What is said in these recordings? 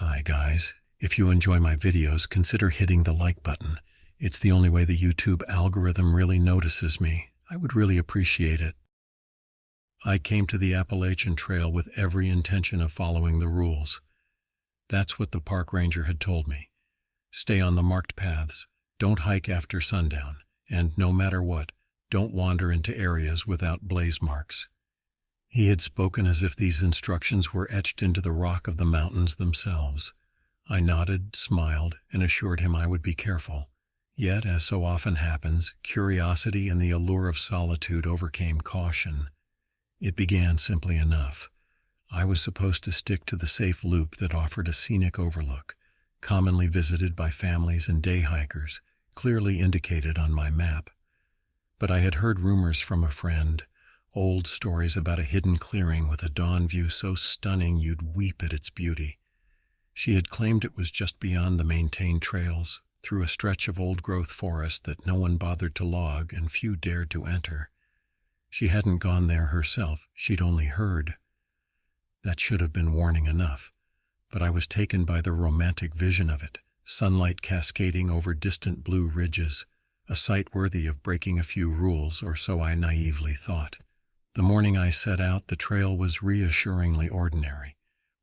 Hi guys, if you enjoy my videos, consider hitting the like button. It's the only way the YouTube algorithm really notices me. I would really appreciate it. I came to the Appalachian Trail with every intention of following the rules. That's what the park ranger had told me. Stay on the marked paths, don't hike after sundown, and no matter what, don't wander into areas without blaze marks. He had spoken as if these instructions were etched into the rock of the mountains themselves. I nodded, smiled, and assured him I would be careful. Yet, as so often happens, curiosity and the allure of solitude overcame caution. It began simply enough. I was supposed to stick to the safe loop that offered a scenic overlook, commonly visited by families and day hikers, clearly indicated on my map. But I had heard rumors from a friend, old stories about a hidden clearing with a dawn view so stunning you'd weep at its beauty. She had claimed it was just beyond the maintained trails, through a stretch of old-growth forest that no one bothered to log and few dared to enter. She hadn't gone there herself, she'd only heard. That should have been warning enough, but I was taken by the romantic vision of it, sunlight cascading over distant blue ridges, a sight worthy of breaking a few rules, or so I naively thought. The morning I set out, the trail was reassuringly ordinary.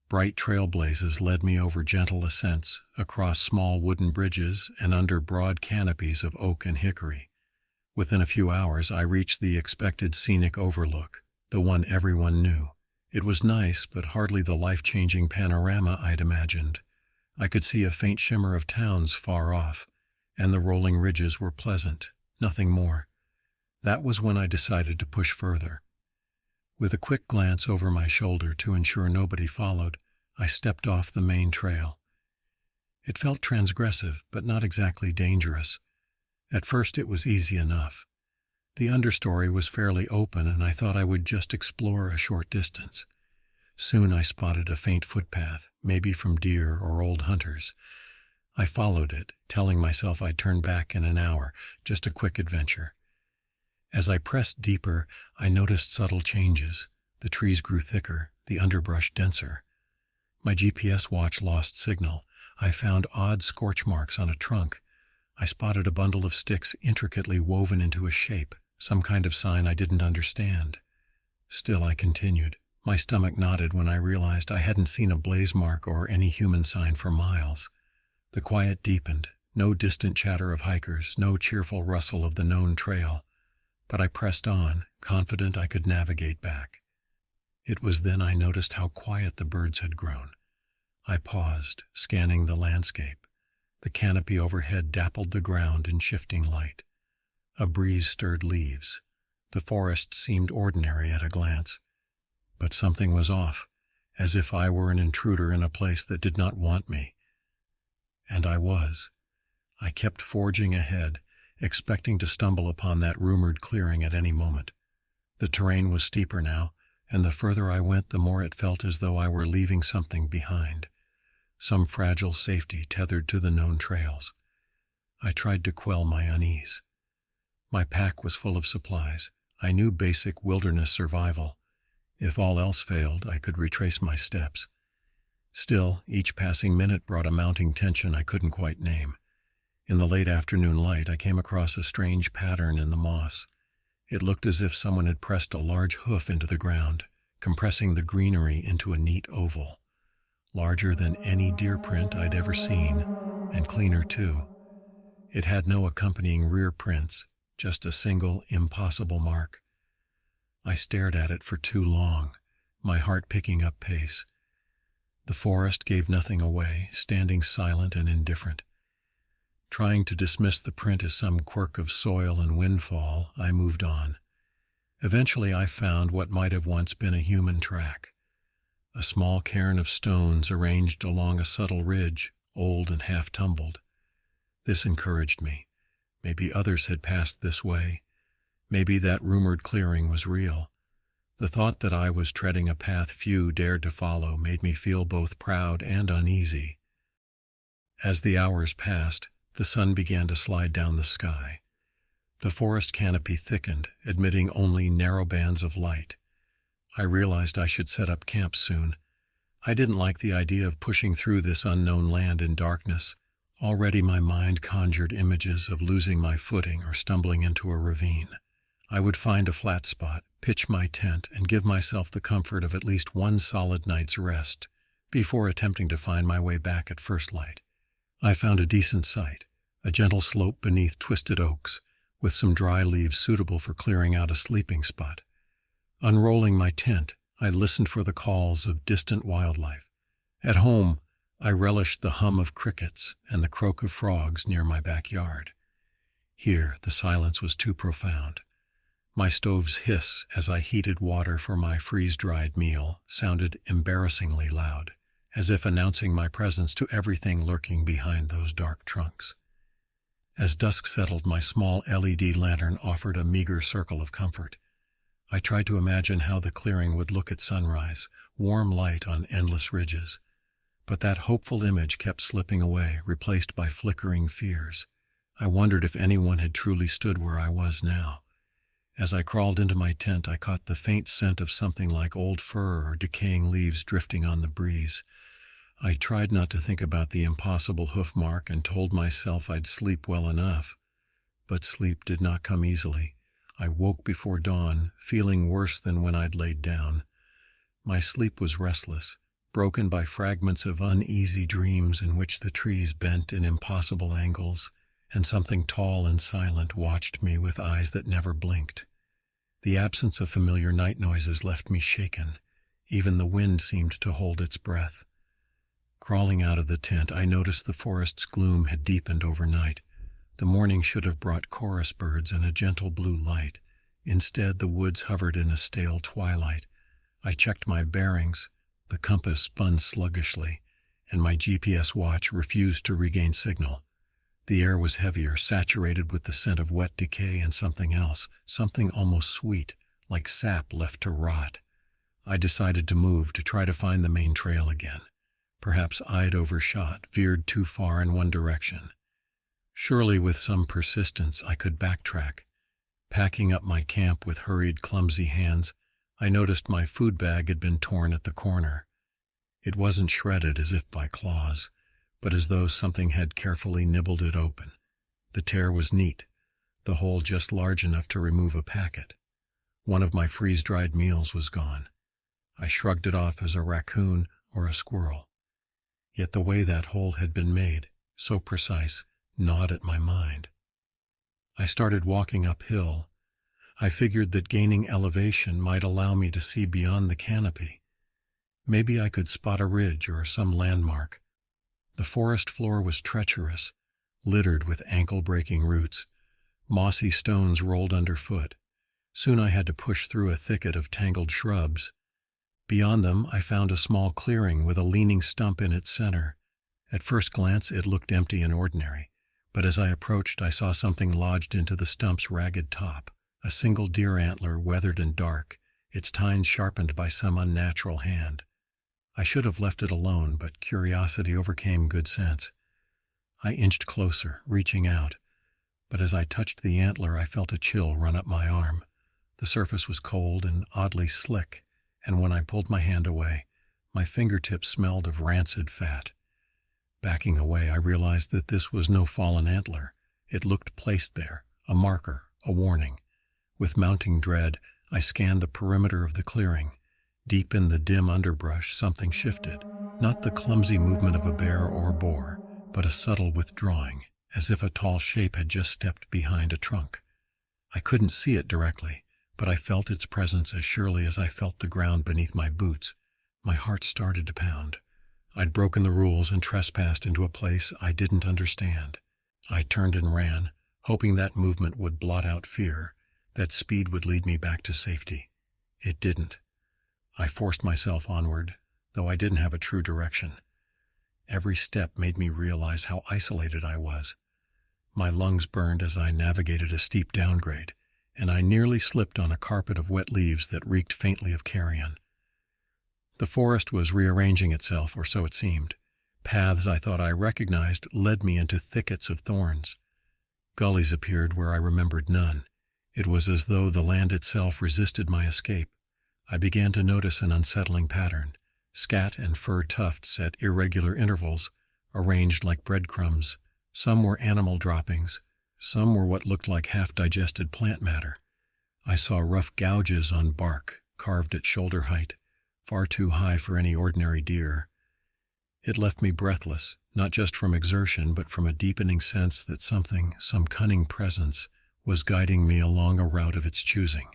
Bright trailblazes led me over gentle ascents, across small wooden bridges, and under broad canopies of oak and hickory. Within a few hours, I reached the expected scenic overlook, the one everyone knew. It was nice, but hardly the life-changing panorama I'd imagined. I could see a faint shimmer of towns far off, and the rolling ridges were pleasant, nothing more. That was when I decided to push further. With a quick glance over my shoulder to ensure nobody followed, I stepped off the main trail. It felt transgressive, but not exactly dangerous. At first it was easy enough. The understory was fairly open, and I thought I would just explore a short distance. Soon I spotted a faint footpath, maybe from deer or old hunters. I followed it, telling myself I'd turn back in an hour, just a quick adventure. As I pressed deeper, I noticed subtle changes. The trees grew thicker, the underbrush denser. My GPS watch lost signal. I found odd scorch marks on a trunk. I spotted a bundle of sticks intricately woven into a shape, some kind of sign I didn't understand. Still I continued. My stomach knotted when I realized I hadn't seen a blaze mark or any human sign for miles. The quiet deepened, no distant chatter of hikers, no cheerful rustle of the known trail. But I pressed on, confident I could navigate back. It was then I noticed how quiet the birds had grown. I paused, scanning the landscape. The canopy overhead dappled the ground in shifting light. A breeze stirred leaves. The forest seemed ordinary at a glance. But something was off, as if I were an intruder in a place that did not want me. And I was. I kept forging ahead, expecting to stumble upon that rumored clearing at any moment. The terrain was steeper now, and the further I went, the more it felt as though I were leaving something behind. Some fragile safety tethered to the known trails. I tried to quell my unease. My pack was full of supplies. I knew basic wilderness survival. If all else failed, I could retrace my steps. Still, each passing minute brought a mounting tension I couldn't quite name. In the late afternoon light, I came across a strange pattern in the moss. It looked as if someone had pressed a large hoof into the ground, compressing the greenery into a neat oval. Larger than any deer print I'd ever seen, and cleaner too. It had no accompanying rear prints, just a single, impossible mark. I stared at it for too long, my heart picking up pace. The forest gave nothing away, standing silent and indifferent. Trying to dismiss the print as some quirk of soil and windfall, I moved on. Eventually I found what might have once been a human track. A small cairn of stones arranged along a subtle ridge, old and half-tumbled. This encouraged me. Maybe others had passed this way. Maybe that rumored clearing was real. The thought that I was treading a path few dared to follow made me feel both proud and uneasy. As the hours passed, the sun began to slide down the sky. The forest canopy thickened, admitting only narrow bands of light. I realized I should set up camp soon. I didn't like the idea of pushing through this unknown land in darkness. Already my mind conjured images of losing my footing or stumbling into a ravine. I would find a flat spot, pitch my tent, and give myself the comfort of at least one solid night's rest before attempting to find my way back at first light. I found a decent site, a gentle slope beneath twisted oaks, with some dry leaves suitable for clearing out a sleeping spot. Unrolling my tent, I listened for the calls of distant wildlife. At home, I relished the hum of crickets and the croak of frogs near my backyard. Here, the silence was too profound. My stove's hiss as I heated water for my freeze-dried meal sounded embarrassingly loud, as if announcing my presence to everything lurking behind those dark trunks. As dusk settled, my small LED lantern offered a meager circle of comfort. I tried to imagine how the clearing would look at sunrise, warm light on endless ridges. But that hopeful image kept slipping away, replaced by flickering fears. I wondered if anyone had truly stood where I was now. As I crawled into my tent, I caught the faint scent of something like old fur or decaying leaves drifting on the breeze. I tried not to think about the impossible hoof mark and told myself I'd sleep well enough. But sleep did not come easily. I woke before dawn, feeling worse than when I'd laid down. My sleep was restless, broken by fragments of uneasy dreams in which the trees bent in impossible angles, and something tall and silent watched me with eyes that never blinked. The absence of familiar night noises left me shaken. Even the wind seemed to hold its breath. Crawling out of the tent, I noticed the forest's gloom had deepened overnight. The morning should have brought chorus birds and a gentle blue light. Instead, the woods hovered in a stale twilight. I checked my bearings. The compass spun sluggishly, and my GPS watch refused to regain signal. The air was heavier, saturated with the scent of wet decay and something else, something almost sweet, like sap left to rot. I decided to move, to try to find the main trail again. Perhaps I'd overshot, veered too far in one direction. Surely with some persistence I could backtrack. Packing up my camp with hurried, clumsy hands, I noticed my food bag had been torn at the corner. It wasn't shredded as if by claws, but as though something had carefully nibbled it open. The tear was neat, the hole just large enough to remove a packet. One of my freeze-dried meals was gone. I shrugged it off as a raccoon or a squirrel. Yet the way that hole had been made, so precise, gnawed at my mind. I started walking uphill. I figured that gaining elevation might allow me to see beyond the canopy. Maybe I could spot a ridge or some landmark. The forest floor was treacherous, littered with ankle-breaking roots. Mossy stones rolled underfoot. Soon I had to push through a thicket of tangled shrubs. Beyond them, I found a small clearing with a leaning stump in its center. At first glance, it looked empty and ordinary, but as I approached, I saw something lodged into the stump's ragged top, a single deer antler weathered and dark, its tines sharpened by some unnatural hand. I should have left it alone, but curiosity overcame good sense. I inched closer, reaching out, but as I touched the antler, I felt a chill run up my arm. The surface was cold and oddly slick, and when I pulled my hand away, my fingertips smelled of rancid fat. Backing away, I realized that this was no fallen antler. It looked placed there, a marker, a warning. With mounting dread, I scanned the perimeter of the clearing. Deep in the dim underbrush, something shifted. Not the clumsy movement of a bear or boar, but a subtle withdrawing, as if a tall shape had just stepped behind a trunk. I couldn't see it directly, but I felt its presence as surely as I felt the ground beneath my boots. My heart started to pound. I'd broken the rules and trespassed into a place I didn't understand. I turned and ran, hoping that movement would blot out fear, that speed would lead me back to safety. It didn't. I forced myself onward, though I didn't have a true direction. Every step made me realize how isolated I was. My lungs burned as I navigated a steep downgrade, and I nearly slipped on a carpet of wet leaves that reeked faintly of carrion. The forest was rearranging itself, or so it seemed. Paths I thought I recognized led me into thickets of thorns. Gullies appeared where I remembered none. It was as though the land itself resisted my escape. I began to notice an unsettling pattern. scat and fur tufts at irregular intervals, arranged like breadcrumbs. Some were animal droppings, some were what looked like half-digested plant matter. I saw rough gouges on bark, carved at shoulder height, far too high for any ordinary deer. It left me breathless, not just from exertion, but from a deepening sense that something, some cunning presence, was guiding me along a route of its choosing.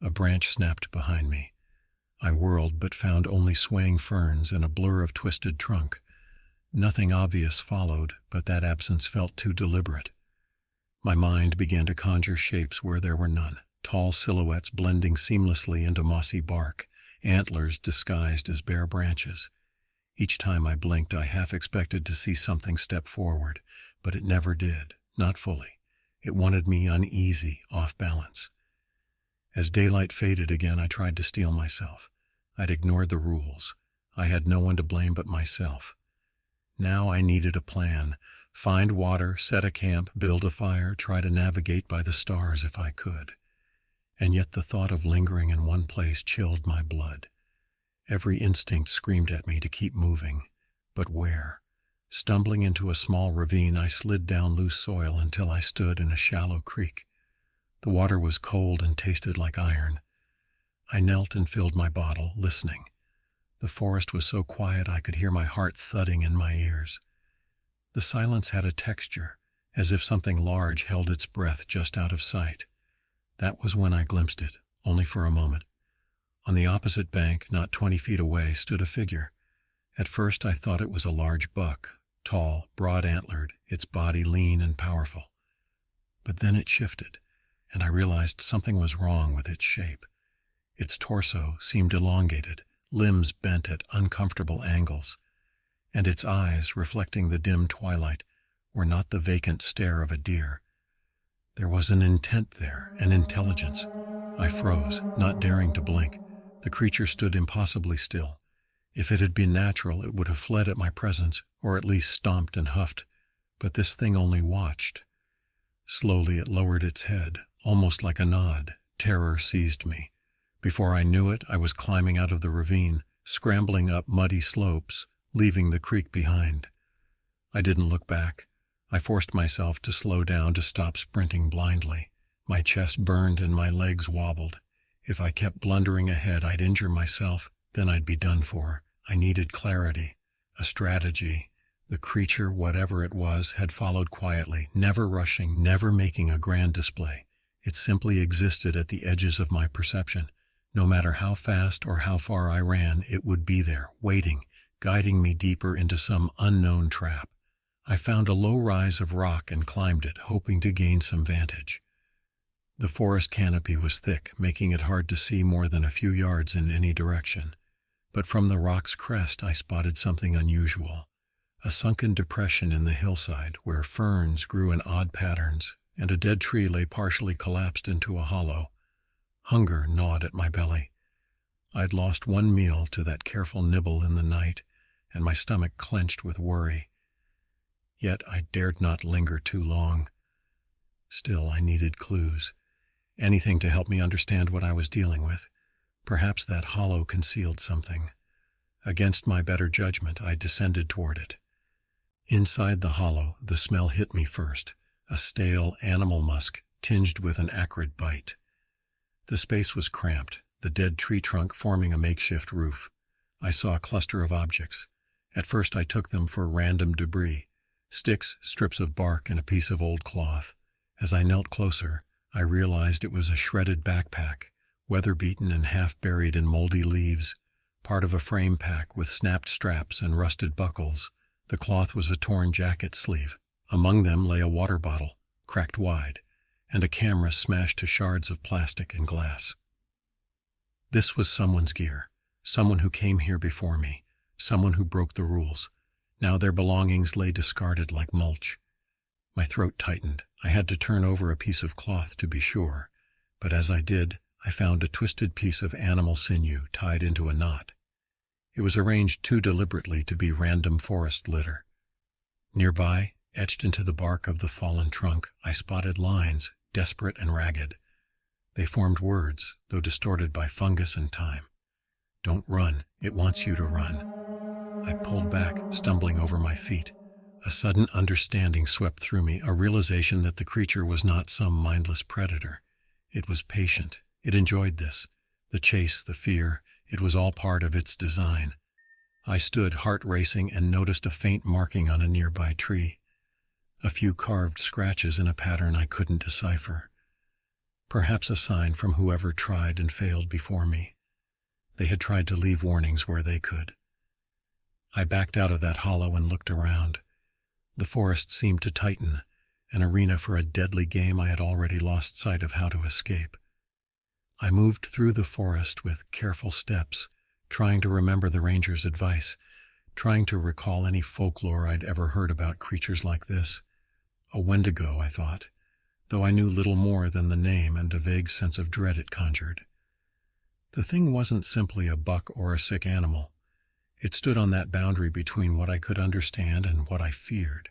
A branch snapped behind me. I whirled, but found only swaying ferns and a blur of twisted trunk. Nothing obvious followed, but that absence felt too deliberate. My mind began to conjure shapes where there were none, tall silhouettes blending seamlessly into mossy bark, antlers disguised as bare branches. Each time I blinked, I half expected to see something step forward, but it never did, not fully. It wanted me uneasy, off balance. As daylight faded again, I tried to steel myself. I'd ignored the rules. I had no one to blame but myself. Now I needed a plan. Find water, set a camp, build a fire, try to navigate by the stars if I could. And yet the thought of lingering in one place chilled my blood. Every instinct screamed at me to keep moving. But where? Stumbling into a small ravine, I slid down loose soil until I stood in a shallow creek. The water was cold and tasted like iron. I knelt and filled my bottle, listening. The forest was so quiet I could hear my heart thudding in my ears. The silence had a texture, as if something large held its breath just out of sight. That was when I glimpsed it, only for a moment. On the opposite bank, not 20 feet away, stood a figure. At first I thought it was a large buck, tall, broad-antlered, its body lean and powerful. But then it shifted, and I realized something was wrong with its shape. Its torso seemed elongated, limbs bent at uncomfortable angles, and its eyes, reflecting the dim twilight, were not the vacant stare of a deer. There was an intent there, an intelligence. I froze, not daring to blink. The creature stood impossibly still. If it had been natural, it would have fled at my presence, or at least stomped and huffed. But this thing only watched. Slowly it lowered its head, almost like a nod. Terror seized me. Before I knew it, I was climbing out of the ravine, scrambling up muddy slopes, leaving the creek behind. I didn't look back. I forced myself to slow down, to stop sprinting blindly. My chest burned and my legs wobbled. If I kept blundering ahead, I'd injure myself, then I'd be done for. I needed clarity, a strategy. The creature, whatever it was, had followed quietly, never rushing, never making a grand display. It simply existed at the edges of my perception. No matter how fast or how far I ran, it would be there, waiting, guiding me deeper into some unknown trap. I found a low rise of rock and climbed it, hoping to gain some vantage. The forest canopy was thick, making it hard to see more than a few yards in any direction. But from the rock's crest I spotted something unusual. A sunken depression in the hillside where ferns grew in odd patterns, and a dead tree lay partially collapsed into a hollow. Hunger gnawed at my belly. I'd lost one meal to that careful nibble in the night, and my stomach clenched with worry. Yet I dared not linger too long. Still, I needed clues. Anything to help me understand what I was dealing with. Perhaps that hollow concealed something. Against my better judgment, I descended toward it. Inside the hollow, the smell hit me first, a stale animal musk tinged with an acrid bite. The space was cramped, the dead tree trunk forming a makeshift roof. I saw a cluster of objects. At first I took them for random debris, sticks, strips of bark, and a piece of old cloth. As I knelt closer, I realized it was a shredded backpack, weather-beaten and half-buried in moldy leaves, part of a frame pack with snapped straps and rusted buckles. The cloth was a torn jacket sleeve. Among them lay a water bottle, cracked wide, and a camera smashed to shards of plastic and glass. This was someone's gear, someone who came here before me, someone who broke the rules. Now their belongings lay discarded like mulch. My throat tightened. I had to turn over a piece of cloth to be sure, but as I did, I found a twisted piece of animal sinew tied into a knot. It was arranged too deliberately to be random forest litter. Nearby, etched into the bark of the fallen trunk, I spotted lines, desperate and ragged. They formed words, though distorted by fungus and time. Don't run. It wants you to run. I pulled back, stumbling over my feet. A sudden understanding swept through me, a realization that the creature was not some mindless predator. It was patient. It enjoyed this. The chase, the fear, it was all part of its design. I stood, heart racing, and noticed a faint marking on a nearby tree. A few carved scratches in a pattern I couldn't decipher. Perhaps a sign from whoever tried and failed before me. They had tried to leave warnings where they could. I backed out of that hollow and looked around. The forest seemed to tighten, an arena for a deadly game I had already lost sight of how to escape. I moved through the forest with careful steps, trying to remember the ranger's advice, trying to recall any folklore I'd ever heard about creatures like this. A Wendigo, I thought, though I knew little more than the name and a vague sense of dread it conjured. The thing wasn't simply a buck or a sick animal. It stood on that boundary between what I could understand and what I feared.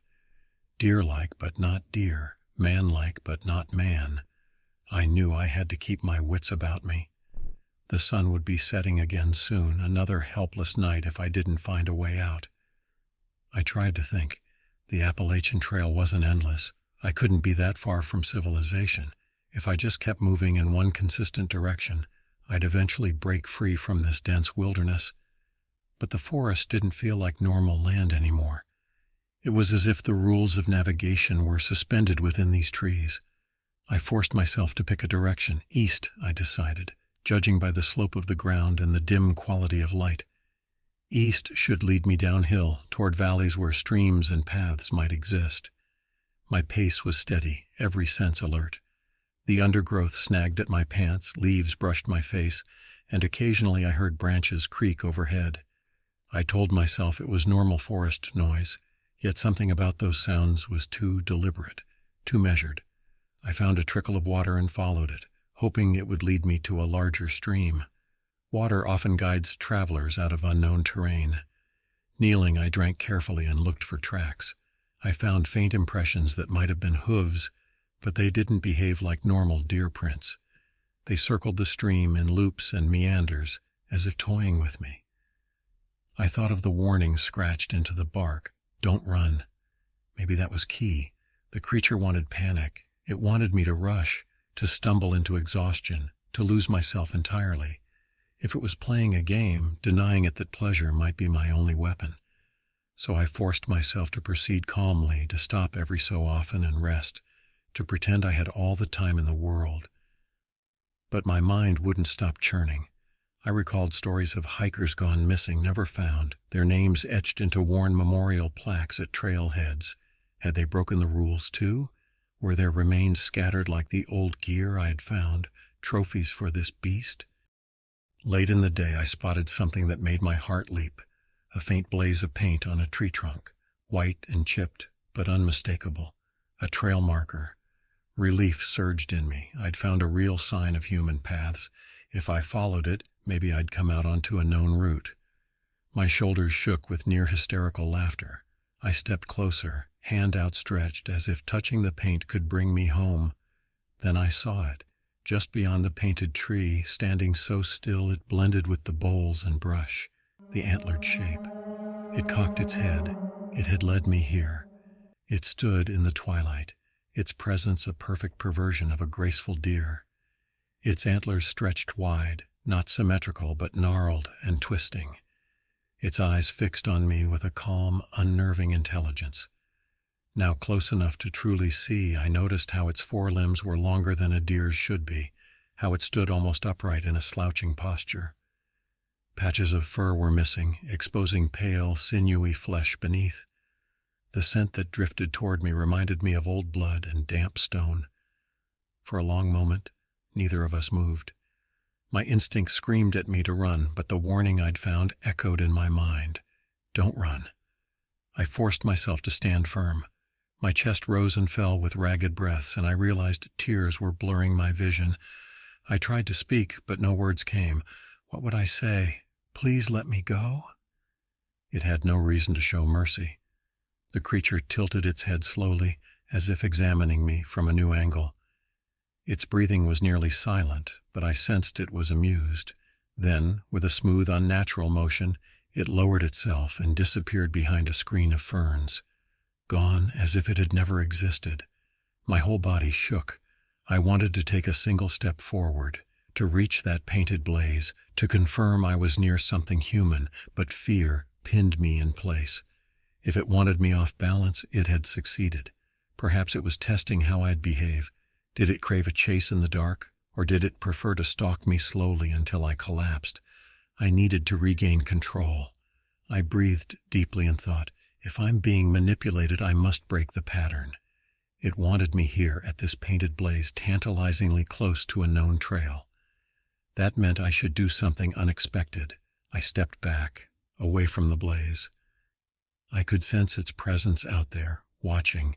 Deer-like but not deer, man-like but not man. I knew I had to keep my wits about me. The sun would be setting again soon, another helpless night if I didn't find a way out. I tried to think. The Appalachian Trail wasn't endless. I couldn't be that far from civilization. If I just kept moving in one consistent direction, I'd eventually break free from this dense wilderness. But the forest didn't feel like normal land anymore. It was as if the rules of navigation were suspended within these trees. I forced myself to pick a direction. East, I decided, judging by the slope of the ground and the dim quality of light. East should lead me downhill, toward valleys where streams and paths might exist. My pace was steady, every sense alert. The undergrowth snagged at my pants, leaves brushed my face, and occasionally I heard branches creak overhead. I told myself it was normal forest noise, yet something about those sounds was too deliberate, too measured. I found a trickle of water and followed it, hoping it would lead me to a larger stream. Water often guides travelers out of unknown terrain. Kneeling, I drank carefully and looked for tracks. I found faint impressions that might have been hooves, but they didn't behave like normal deer prints. They circled the stream in loops and meanders, as if toying with me. I thought of the warning scratched into the bark, "Don't run." Maybe that was key. The creature wanted panic. It wanted me to rush, to stumble into exhaustion, to lose myself entirely. If it was playing a game, denying it that pleasure might be my only weapon. So I forced myself to proceed calmly, to stop every so often and rest, to pretend I had all the time in the world. But my mind wouldn't stop churning. I recalled stories of hikers gone missing, never found, their names etched into worn memorial plaques at trailheads. Had they broken the rules too? Were their remains scattered like the old gear I had found, trophies for this beast? Late in the day I spotted something that made my heart leap, a faint blaze of paint on a tree trunk, white and chipped, but unmistakable, a trail marker. Relief surged in me. I'd found a real sign of human paths. If I followed it, maybe I'd come out onto a known route. My shoulders shook with near hysterical laughter. I stepped closer, hand outstretched as if touching the paint could bring me home. Then I saw it, just beyond the painted tree, standing so still it blended with the boles and brush, the antlered shape. It cocked its head. It had led me here. It stood in the twilight, its presence a perfect perversion of a graceful deer. Its antlers stretched wide, not symmetrical but gnarled and twisting. Its eyes fixed on me with a calm, unnerving intelligence. Now close enough to truly see, I noticed how its forelimbs were longer than a deer's should be, how it stood almost upright in a slouching posture. Patches of fur were missing, exposing pale, sinewy flesh beneath. The scent that drifted toward me reminded me of old blood and damp stone. For a long moment, neither of us moved. My instinct screamed at me to run, but the warning I'd found echoed in my mind. Don't run. I forced myself to stand firm. My chest rose and fell with ragged breaths, and I realized tears were blurring my vision. I tried to speak, but no words came. What would I say? Please let me go? It had no reason to show mercy. The creature tilted its head slowly, as if examining me from a new angle. Its breathing was nearly silent, but I sensed it was amused. Then, with a smooth, unnatural motion, it lowered itself and disappeared behind a screen of ferns. Gone as if it had never existed. My whole body shook. I wanted to take a single step forward, to reach that painted blaze, to confirm I was near something human, but fear pinned me in place. If it wanted me off balance, it had succeeded. Perhaps it was testing how I'd behave. Did it crave a chase in the dark, or did it prefer to stalk me slowly until I collapsed? I needed to regain control. I breathed deeply and thought, if I'm being manipulated, I must break the pattern. It wanted me here at this painted blaze, tantalizingly close to a known trail. That meant I should do something unexpected. I stepped back, away from the blaze. I could sense its presence out there, watching.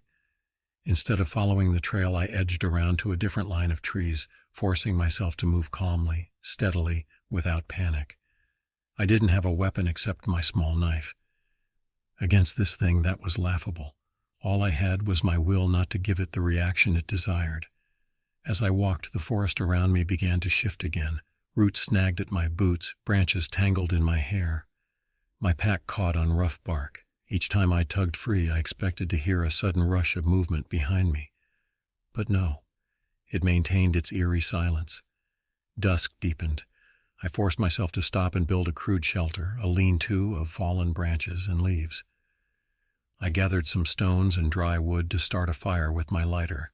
Instead of following the trail, I edged around to a different line of trees, forcing myself to move calmly, steadily, without panic. I didn't have a weapon except my small knife. Against this thing, that was laughable. All I had was my will not to give it the reaction it desired. As I walked, the forest around me began to shift again. Roots snagged at my boots, branches tangled in my hair. My pack caught on rough bark. Each time I tugged free, I expected to hear a sudden rush of movement behind me. But no, it maintained its eerie silence. Dusk deepened. I forced myself to stop and build a crude shelter, a lean-to of fallen branches and leaves. I gathered some stones and dry wood to start a fire with my lighter.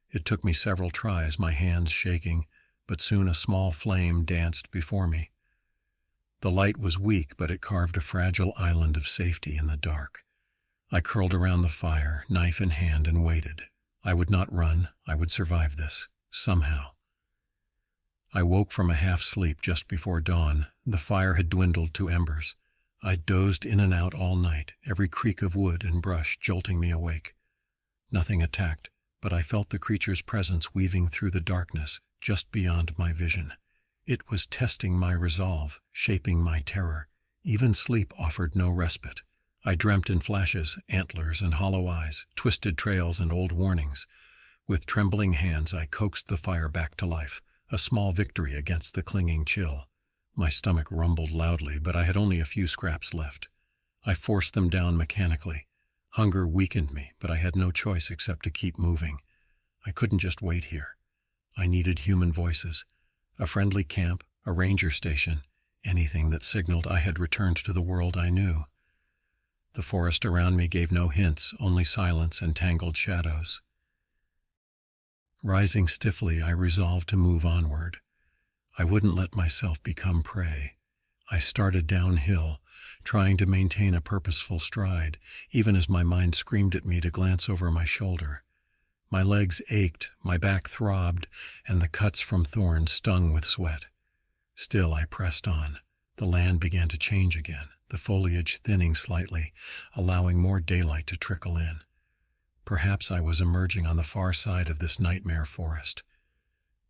It took me several tries, my hands shaking, but soon a small flame danced before me. The light was weak, but it carved a fragile island of safety in the dark. I curled around the fire, knife in hand, and waited. I would not run. I would survive this, somehow. I woke from a half-sleep just before dawn. The fire had dwindled to embers. I dozed in and out all night, every creak of wood and brush jolting me awake. Nothing attacked, but I felt the creature's presence weaving through the darkness, just beyond my vision. It was testing my resolve, shaping my terror. Even sleep offered no respite. I dreamt in flashes, antlers and hollow eyes, twisted trails and old warnings. With trembling hands, I coaxed the fire back to life, a small victory against the clinging chill. My stomach rumbled loudly, but I had only a few scraps left. I forced them down mechanically. Hunger weakened me, but I had no choice except to keep moving. I couldn't just wait here. I needed human voices. A friendly camp, a ranger station, anything that signaled I had returned to the world I knew. The forest around me gave no hints, only silence and tangled shadows. Rising stiffly, I resolved to move onward. I wouldn't let myself become prey. I started downhill, trying to maintain a purposeful stride, even as my mind screamed at me to glance over my shoulder. My legs ached, my back throbbed, and the cuts from thorns stung with sweat. Still I pressed on. The land began to change again, the foliage thinning slightly, allowing more daylight to trickle in. Perhaps I was emerging on the far side of this nightmare forest.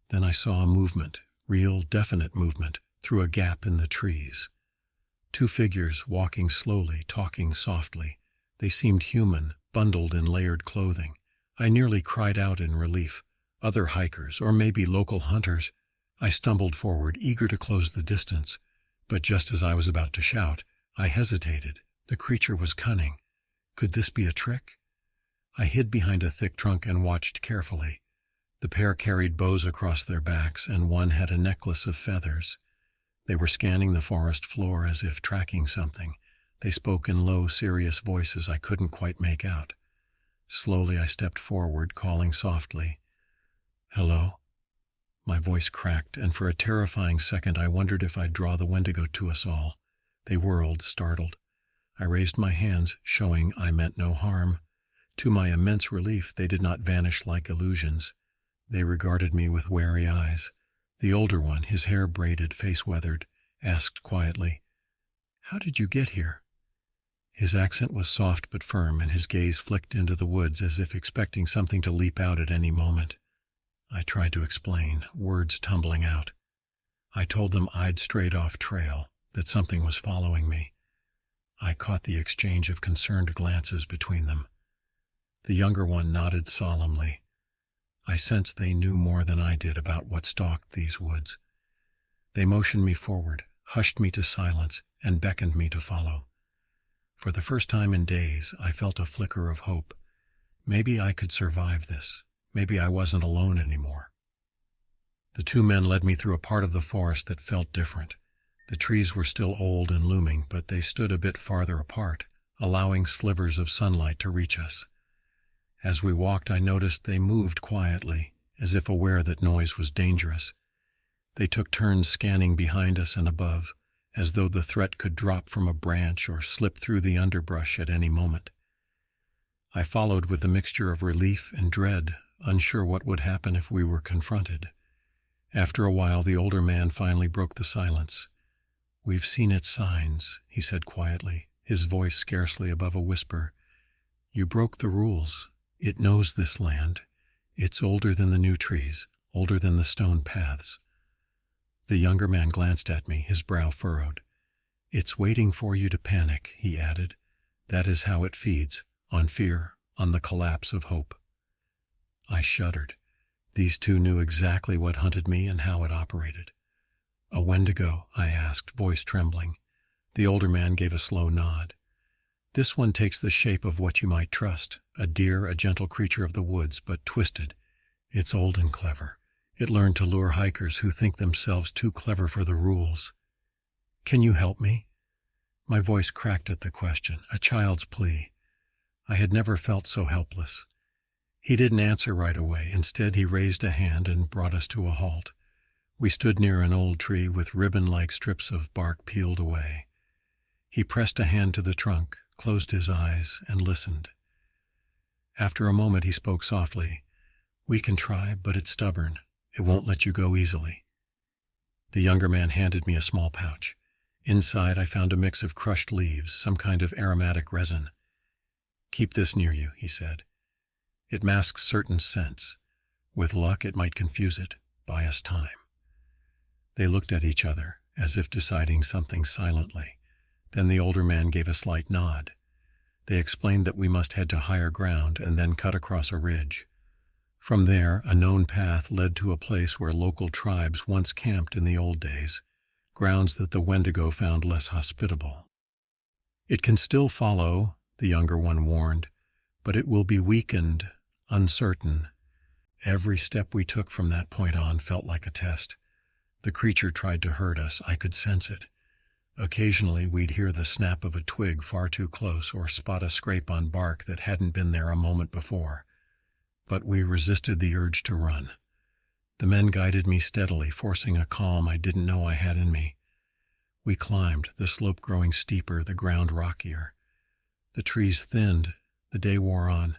Then I saw a movement, real, definite movement, through a gap in the trees. Two figures walking slowly, talking softly. They seemed human, bundled in layered clothing. I nearly cried out in relief. Other hikers, or maybe local hunters. I stumbled forward, eager to close the distance. But just as I was about to shout, I hesitated. The creature was cunning. Could this be a trick? I hid behind a thick trunk and watched carefully. The pair carried bows across their backs, and one had a necklace of feathers. They were scanning the forest floor as if tracking something. They spoke in low, serious voices I couldn't quite make out. Slowly I stepped forward, calling softly. "Hello?" My voice cracked, and for a terrifying second I wondered if I'd draw the Wendigo to us all. They whirled, startled. I raised my hands, showing I meant no harm. To my immense relief, they did not vanish like illusions. They regarded me with wary eyes. The older one, his hair braided, face weathered, asked quietly, "How did you get here?" His accent was soft but firm, and his gaze flicked into the woods as if expecting something to leap out at any moment. I tried to explain, words tumbling out. I told them I'd strayed off trail, that something was following me. I caught the exchange of concerned glances between them. The younger one nodded solemnly. I sensed they knew more than I did about what stalked these woods. They motioned me forward, hushed me to silence, and beckoned me to follow. For the first time in days, I felt a flicker of hope. Maybe I could survive this. Maybe I wasn't alone anymore. The two men led me through a part of the forest that felt different. The trees were still old and looming, but they stood a bit farther apart, allowing slivers of sunlight to reach us. As we walked, I noticed they moved quietly, as if aware that noise was dangerous. They took turns scanning behind us and above, as though the threat could drop from a branch or slip through the underbrush at any moment. I followed with a mixture of relief and dread, unsure what would happen if we were confronted. After a while, the older man finally broke the silence. "We've seen its signs," he said quietly, his voice scarcely above a whisper. "You broke the rules. It knows this land. It's older than the new trees, older than the stone paths." The younger man glanced at me, his brow furrowed. "It's waiting for you to panic," he added. "That is how it feeds, on fear, on the collapse of hope." I shuddered. These two knew exactly what hunted me and how it operated. "A Wendigo?" I asked, voice trembling. The older man gave a slow nod. "This one takes the shape of what you might trust, a deer, a gentle creature of the woods, but twisted. It's old and clever. It learned to lure hikers who think themselves too clever for the rules." "Can you help me?" My voice cracked at the question, a child's plea. I had never felt so helpless. He didn't answer right away. Instead, he raised a hand and brought us to a halt. We stood near an old tree with ribbon-like strips of bark peeled away. He pressed a hand to the trunk, closed his eyes, and listened. After a moment, he spoke softly. "We can try, but it's stubborn. It won't let you go easily." The younger man handed me a small pouch. Inside, I found a mix of crushed leaves, some kind of aromatic resin. "Keep this near you," he said. "It masks certain scents. With luck, it might confuse it. Buy us time." They looked at each other, as if deciding something silently. Then the older man gave a slight nod. They explained that we must head to higher ground and then cut across a ridge. From there, a known path led to a place where local tribes once camped in the old days, grounds that the Wendigo found less hospitable. "It can still follow," the younger one warned, "but it will be weakened, uncertain." Every step we took from that point on felt like a test. The creature tried to hurt us. I could sense it. Occasionally, we'd hear the snap of a twig far too close or spot a scrape on bark that hadn't been there a moment before. But we resisted the urge to run. The men guided me steadily, forcing a calm I didn't know I had in me. We climbed, the slope growing steeper, the ground rockier. The trees thinned. The day wore on.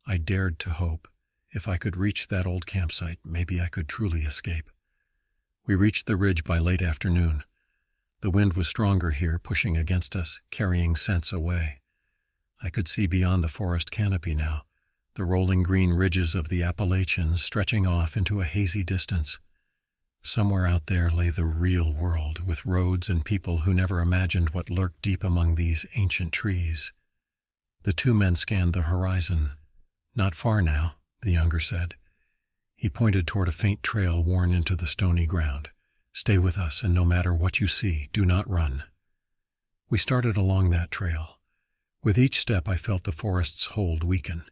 I dared to hope. If I could reach that old campsite, maybe I could truly escape. We reached the ridge by late afternoon. The wind was stronger here, pushing against us, carrying scents away. I could see beyond the forest canopy now, the rolling green ridges of the Appalachians stretching off into a hazy distance. Somewhere out there lay the real world, with roads and people who never imagined what lurked deep among these ancient trees. The two men scanned the horizon. "Not far now," the younger said. He pointed toward a faint trail worn into the stony ground. "Stay with us, and no matter what you see, do not run." We started along that trail. With each step, I felt the forest's hold weaken.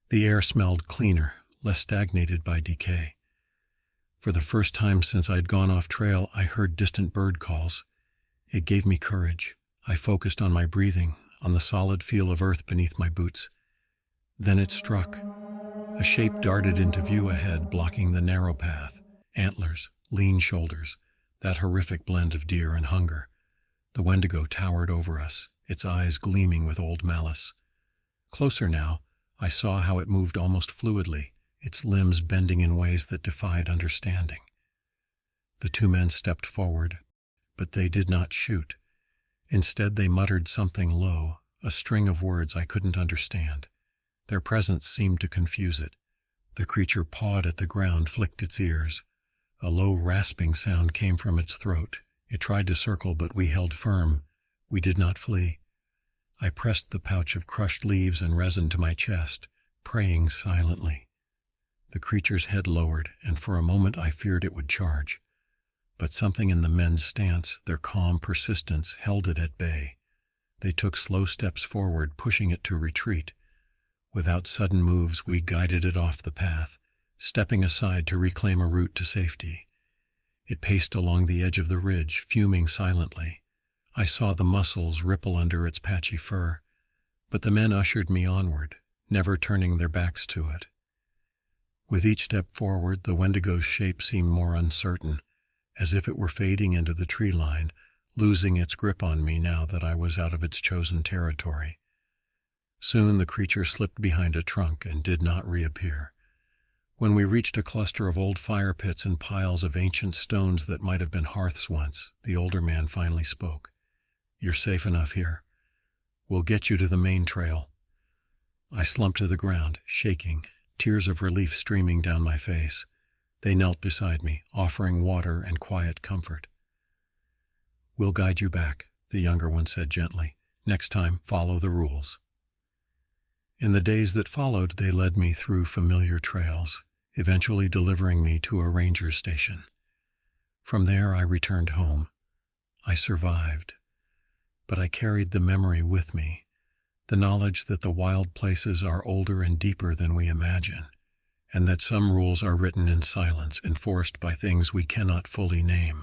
The air smelled cleaner, less stagnated by decay. For the first time since I'd gone off trail, I heard distant bird calls. It gave me courage. I focused on my breathing, on the solid feel of earth beneath my boots. Then it struck. A shape darted into view ahead, blocking the narrow path. Antlers, lean shoulders, that horrific blend of deer and hunger. The Wendigo towered over us, its eyes gleaming with old malice. Closer now, I saw how it moved almost fluidly, its limbs bending in ways that defied understanding. The two men stepped forward, but they did not shoot. Instead, they muttered something low, a string of words I couldn't understand. Their presence seemed to confuse it. The creature pawed at the ground, flicked its ears. A low rasping sound came from its throat. It tried to circle, but we held firm. We did not flee. I pressed the pouch of crushed leaves and resin to my chest, praying silently. The creature's head lowered, and for a moment I feared it would charge. but something in the men's stance, their calm persistence, held it at bay. They took slow steps forward, pushing it to retreat. Without sudden moves, we guided it off the path, stepping aside to reclaim a route to safety. It paced along the edge of the ridge, fuming silently. I saw the muscles ripple under its patchy fur, but the men ushered me onward, never turning their backs to it. With each step forward, the Wendigo's shape seemed more uncertain, as if it were fading into the tree line, losing its grip on me now that I was out of its chosen territory. Soon the creature slipped behind a trunk and did not reappear. When we reached a cluster of old fire pits and piles of ancient stones that might have been hearths once, the older man finally spoke. "You're safe enough here. We'll get you to the main trail." I slumped to the ground, shaking, tears of relief streaming down my face. They knelt beside me, offering water and quiet comfort. "We'll guide you back," the younger one said gently. "Next time, follow the rules." In the days that followed, they led me through familiar trails, eventually delivering me to a ranger station. From there, I returned home. I survived, but I carried the memory with me, the knowledge that the wild places are older and deeper than we imagine, and that some rules are written in silence, enforced by things we cannot fully name.